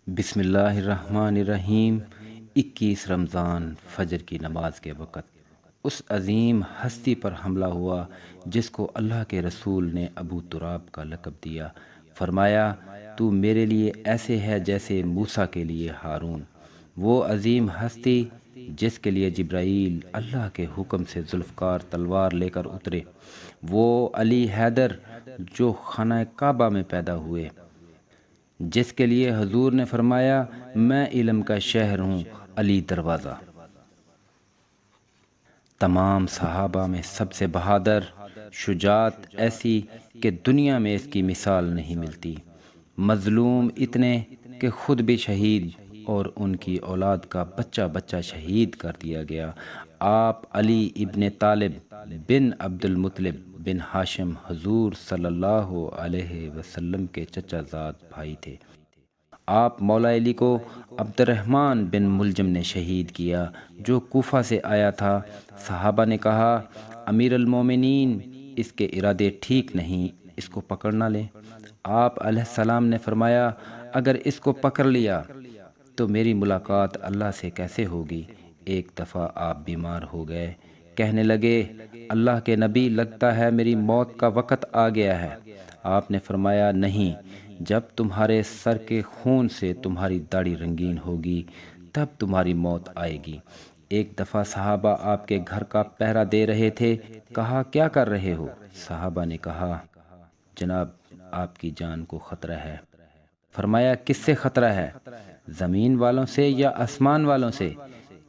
بسم اللہ الرحمن الرحیم۔ 21 رمضان فجر کی نماز کے وقت اس عظیم ہستی پر حملہ ہوا جس کو اللہ کے رسول نے ابو تراب کا لقب دیا۔ فرمایا، تو میرے لیے ایسے ہے جیسے موسیٰ کے لیے ہارون۔ وہ عظیم ہستی جس کے لیے جبرائیل اللہ کے حکم سے ذوالفقار تلوار لے کر اترے، وہ علی حیدر جو خانہ کعبہ میں پیدا ہوئے، جس کے لیے حضور نے فرمایا، میں علم کا شہر ہوں، علی دروازہ۔ تمام صحابہ میں سب سے بہادر، شجاعت ایسی کہ دنیا میں اس کی مثال نہیں ملتی۔ مظلوم اتنے کہ خود بھی شہید اور ان کی اولاد کا بچہ بچہ شہید کر دیا گیا۔ آپ علی ابن طالب بن عبد المطلب بن ہاشم حضور صلی اللہ علیہ وسلم کے چچا زاد بھائی تھے۔ آپ مولا علی کو عبد الرحمن بن ملجم نے شہید کیا جو کوفہ سے آیا تھا۔ صحابہ نے کہا، امیر المومنین، اس کے ارادے ٹھیک نہیں، اس کو پکڑ نہ لیں۔ آپ علیہ السلام نے فرمایا، اگر اس کو پکڑ لیا تو میری ملاقات اللہ سے کیسے ہوگی؟ ایک دفعہ آپ بیمار ہو گئے، کہنے لگے، اللہ کے نبی، لگتا ہے میری موت کا وقت آ گیا ہے۔ آپ نے فرمایا، نہیں، جب تمہارے سر کے خون سے تمہاری داڑھی رنگین ہوگی تب تمہاری موت آئے گی۔ ایک دفعہ صحابہ آپ کے گھر کا پہرہ دے رہے تھے، کہا، کیا کر رہے ہو؟ صحابہ نے کہا، جناب، آپ کی جان کو خطرہ ہے۔ فرمایا، کس سے خطرہ ہے؟ زمین والوں سے یا آسمان والوں سے؟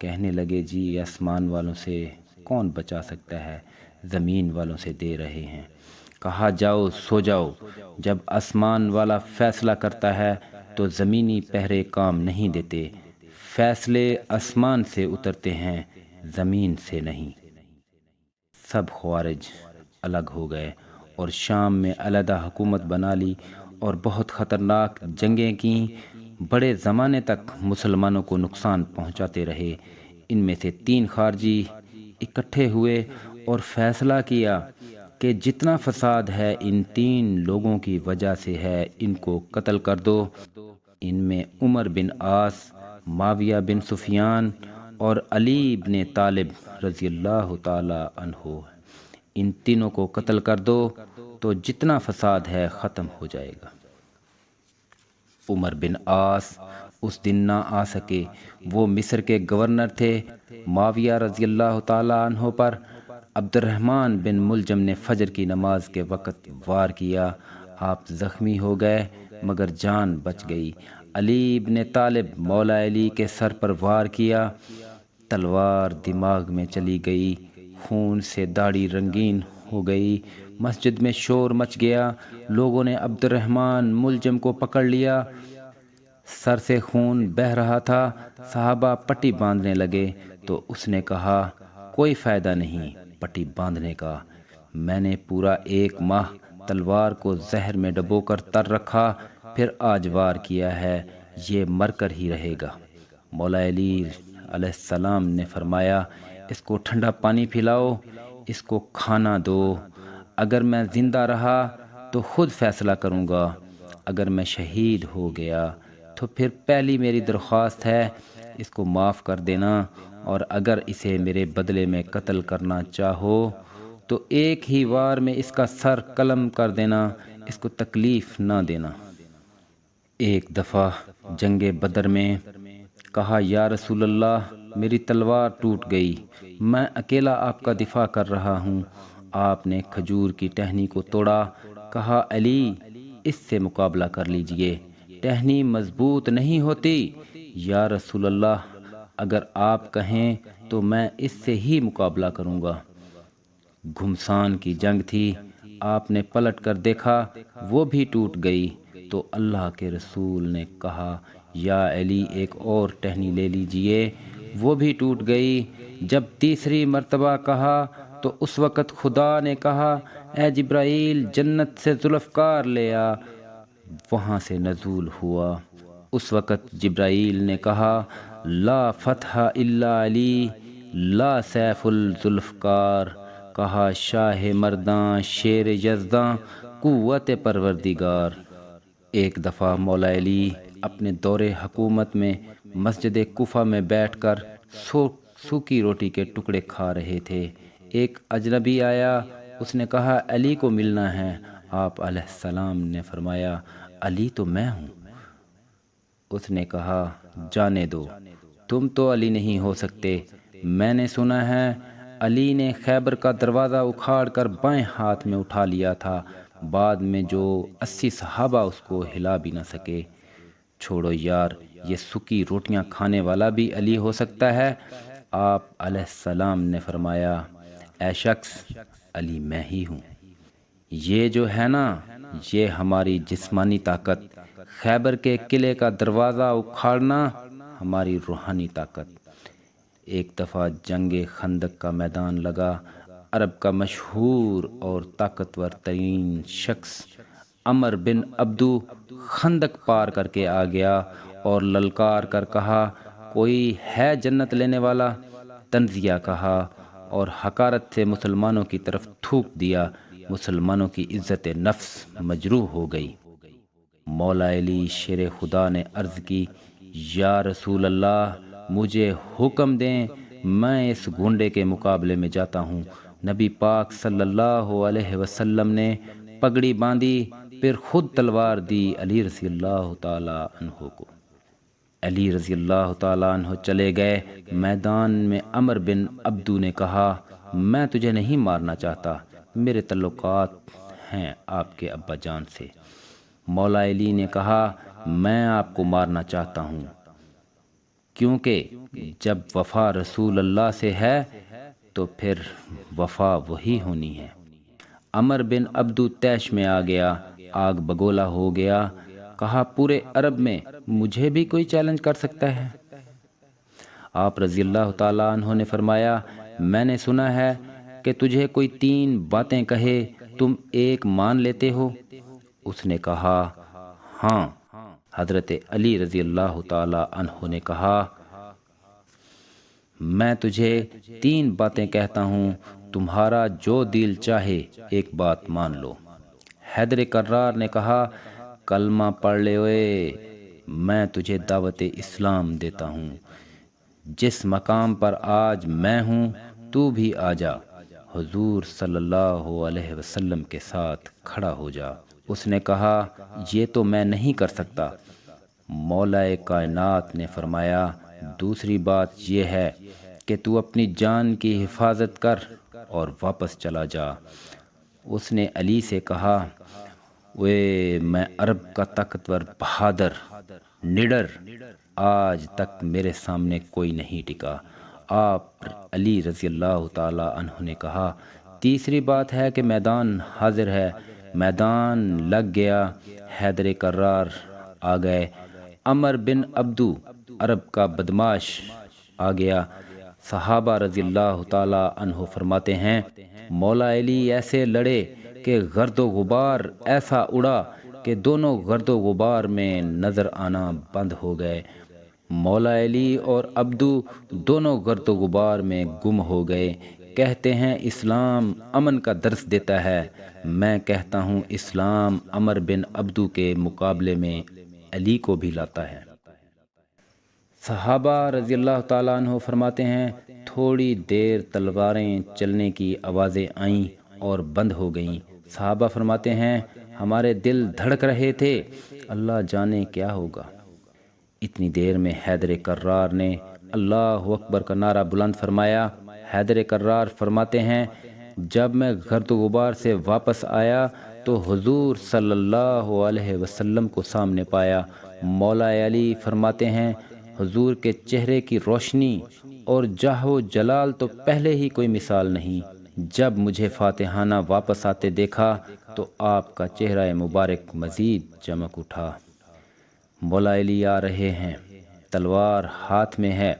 کہنے لگے، جی آسمان والوں سے کون بچا سکتا ہے، زمین والوں سے دے رہے ہیں۔ کہا، جاؤ سو جاؤ، جب آسمان والا فیصلہ کرتا ہے تو زمینی پہرے کام نہیں دیتے، فیصلے آسمان سے اترتے ہیں، زمین سے نہیں۔ سب خوارج الگ ہو گئے اور شام میں علیحدہ حکومت بنا لی اور بہت خطرناک جنگیں کیں، بڑے زمانے تک مسلمانوں کو نقصان پہنچاتے رہے۔ ان میں سے 3 خارجی اکٹھے ہوئے اور فیصلہ کیا کہ جتنا فساد ہے ان 3 لوگوں کی وجہ سے ہے، ان کو قتل کر دو۔ ان میں عمر بن عاص، معاویہ بن سفیان اور علی بن طالب رضی اللہ تعالی عنہ، ان تینوں کو قتل کر دو تو جتنا فساد ہے ختم ہو جائے گا۔ عمر بن عاص اس دن نہ آ سکے، وہ مصر کے گورنر تھے۔ معاویہ رضی اللہ تعالی عنہ پر عبد الرحمن بن ملجم نے فجر کی نماز کے وقت وار کیا، آپ زخمی ہو گئے مگر جان بچ گئی۔ علی بن طالب مولا علی کے سر پر وار کیا، تلوار دماغ میں چلی گئی، خون سے داڑھی رنگین ہو گئی۔ مسجد میں شور مچ گیا، لوگوں نے عبد الرحمن ملجم کو پکڑ لیا، سر سے خون بہہ رہا تھا۔ صحابہ پٹی باندھنے لگے تو اس نے کہا، کوئی فائدہ نہیں پٹی باندھنے کا، میں نے پورا 1 ماہ تلوار کو زہر میں ڈبو کر تر رکھا، پھر آج وار کیا ہے، یہ مر کر ہی رہے گا۔ مولا علی علیہ السلام نے فرمایا، اس کو ٹھنڈا پانی پلاؤ، اس کو کھانا دو، اگر میں زندہ رہا تو خود فیصلہ کروں گا، اگر میں شہید ہو گیا تو پھر پہلی میری درخواست ہے، اس کو معاف کر دینا، اور اگر اسے میرے بدلے میں قتل کرنا چاہو تو ایک ہی وار میں اس کا سر قلم کر دینا، اس کو تکلیف نہ دینا۔ ایک دفعہ جنگ بدر میں کہا، یا رسول اللہ، میری تلوار ٹوٹ گئی، میں اکیلا آپ کا دفاع کر رہا ہوں۔ آپ نے کھجور کی ٹہنی کو توڑا، کہا، علی، اس سے مقابلہ کر لیجئے، ٹہنی مضبوط نہیں ہوتی۔ یا رسول اللہ، اگر آپ کہیں تو میں اس سے ہی مقابلہ کروں گا۔ گھمسان کی جنگ تھی، آپ نے پلٹ کر دیکھا، وہ بھی ٹوٹ گئی تو اللہ کے رسول نے کہا، یا علی، ایک اور ٹہنی لے لیجئے، وہ بھی ٹوٹ گئی۔ جب تیسری مرتبہ کہا تو اس وقت خدا نے کہا، اے جبرائیل، جنت سے ذوالفقار لے آ۔ وہاں سے نزول ہوا۔ اس وقت جبرائیل نے کہا، لا فتح الا علی، لا سیف الذوالفقار۔ کہا، شاہ مرداں، شیر یزداں، قوت پروردگار۔ ایک دفعہ مولا علی اپنے دور حکومت میں مسجد کوفہ میں بیٹھ کر سوکھی روٹی کے ٹکڑے کھا رہے تھے۔ ایک اجنبی آیا، اس نے کہا علی کو ملنا ہے۔ آپ علیہ السلام نے فرمایا علی تو میں ہوں۔ اس نے کہا جانے دو، تم تو علی نہیں ہو سکتے۔ میں نے سنا ہے علی نے خیبر کا دروازہ اکھاڑ کر بائیں ہاتھ میں اٹھا لیا تھا، بعد میں جو 80 صحابہ اس کو ہلا بھی نہ سکے۔ چھوڑو یار، یہ سکی روٹیاں کھانے والا بھی علی ہو سکتا ہے۔ آپ علیہ السلام نے فرمایا اے شخص، علی میں ہی ہوں۔ یہ جو ہے نا، یہ ہماری جسمانی طاقت، خیبر کے قلعے کا دروازہ اکھاڑنا ہماری روحانی طاقت۔ ایک دفعہ جنگ خندق کا میدان لگا۔ عرب کا مشہور اور طاقتور ترین شخص عمر بن عبدو خندق پار کر کے آ گیا اور للکار کر کہا کوئی ہے جنت لینے والا؟ تنزیہ کہا اور حقارت سے مسلمانوں کی طرف تھوک دیا۔ مسلمانوں کی عزت نفس مجروح ہو گئی۔ مولا علی شیر خدا نے عرض کی یا رسول اللہ، مجھے حکم دیں، میں اس گھونڈے کے مقابلے میں جاتا ہوں۔ نبی پاک صلی اللہ علیہ وسلم نے پگڑی باندھی، پھر خود تلوار دی علی رضی اللہ تعالی عنہ کو۔ علی رضی اللہ تعالیٰ عنہ چلے گئے۔ میدان میں عمر بن عبدو نے کہا میں تجھے نہیں مارنا چاہتا، میرے تعلقات ہیں آپ کے ابا جان سے۔ مولا علی نے کہا میں آپ کو مارنا چاہتا ہوں، کیونکہ جب وفا رسول اللہ سے ہے تو پھر وفا وہی ہونی ہے۔ عمر بن عبدو تیش میں آ گیا، آگ بگولا ہو گیا۔ کہا پورے عرب میں مجھے بھی کوئی چیلنج کر سکتا ہے؟ آپ رضی اللہ تعالیٰ عنہ نے فرمایا میں نے سنا ہے کہ تجھے کوئی 3 باتیں کہے تم ایک مان لیتے ہو؟ اس نے کہا ہاں۔ حضرت علی رضی اللہ تعالیٰ عنہ نے کہا میں تجھے 3 باتیں کہتا ہوں، تمہارا جو دل چاہے ایک بات مان لو۔ حیدر کرار نے کہا کلمہ پڑھ لے اوئے، میں تجھے دعوت اسلام دیتا ہوں۔ جس مقام پر آج میں ہوں تو بھی آ جا، حضور صلی اللہ علیہ وسلم کے ساتھ کھڑا ہو جا۔ اس نے کہا یہ تو میں نہیں کر سکتا۔ مولا کائنات نے فرمایا دوسری بات یہ ہے کہ تو اپنی جان کی حفاظت کر اور واپس چلا جا۔ اس نے علی سے کہا میں عرب کا طاقتور بہادر نڈر، آج تک میرے سامنے کوئی نہیں ٹکا۔ آپ علی رضی اللہ تعالیٰ عنہ نے کہا تیسری بات ہے کہ میدان حاضر ہے۔ میدان لگ گیا، حیدر کرار آ گئے، عمر بن عبدو عرب کا بدماش آ گیا۔ صحابہ رضی اللہ تعالیٰ عنہ فرماتے ہیں مولا علی ایسے لڑے کہ گرد و غبار ایسا اڑا کہ دونوں گرد و غبار میں نظر آنا بند ہو گئے۔ مولا علی اور عبدو دونوں گرد و غبار میں گم ہو گئے۔ کہتے ہیں اسلام امن کا درس دیتا ہے، میں کہتا ہوں اسلام عمر بن عبدو کے مقابلے میں علی کو بھی لاتا ہے۔ صحابہ رضی اللہ تعالیٰ عنہ فرماتے ہیں تھوڑی دیر تلواریں چلنے کی آوازیں آئیں اور بند ہو گئیں۔ صحابہ فرماتے ہیں ہمارے دل دھڑک رہے تھے، اللہ جانے کیا ہوگا۔ اتنی دیر میں حیدر کرار نے اللہ اکبر کا نعرہ بلند فرمایا۔ حیدر کرار فرماتے ہیں جب میں گرد و غبار سے واپس آیا تو حضور صلی اللہ علیہ وسلم کو سامنے پایا۔ مولا علی فرماتے ہیں حضور کے چہرے کی روشنی اور جاہ و جلال تو پہلے ہی کوئی مثال نہیں۔ جب مجھے فاتحانہ واپس آتے دیکھا تو آپ کا چہرہ مبارک مزید چمک اٹھا۔ مولا علی آ رہے ہیں، تلوار ہاتھ میں ہے،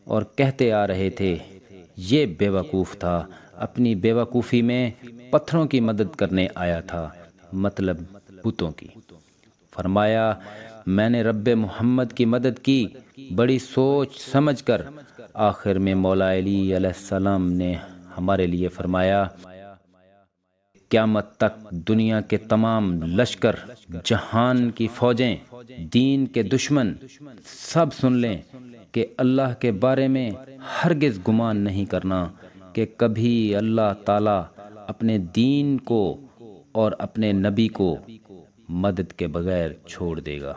اور کہتے آ رہے تھے یہ بے وقوف تھا، اپنی بے وقوفی میں پتھروں کی مدد کرنے آیا تھا، مطلب بتوں کی۔ فرمایا میں نے رب محمد کی مدد کی بڑی سوچ سمجھ کر۔ آخر میں مولا علی علیہ السلام نے ہمارے لیے فرمایا قیامت تک دنیا کے تمام لشکر، جہان کی فوجیں، دین کے دشمن سب سن لیں کہ اللہ کے بارے میں ہرگز گمان نہیں کرنا کہ کبھی اللہ تعالیٰ اپنے دین کو اور اپنے نبی کو مدد کے بغیر چھوڑ دے گا۔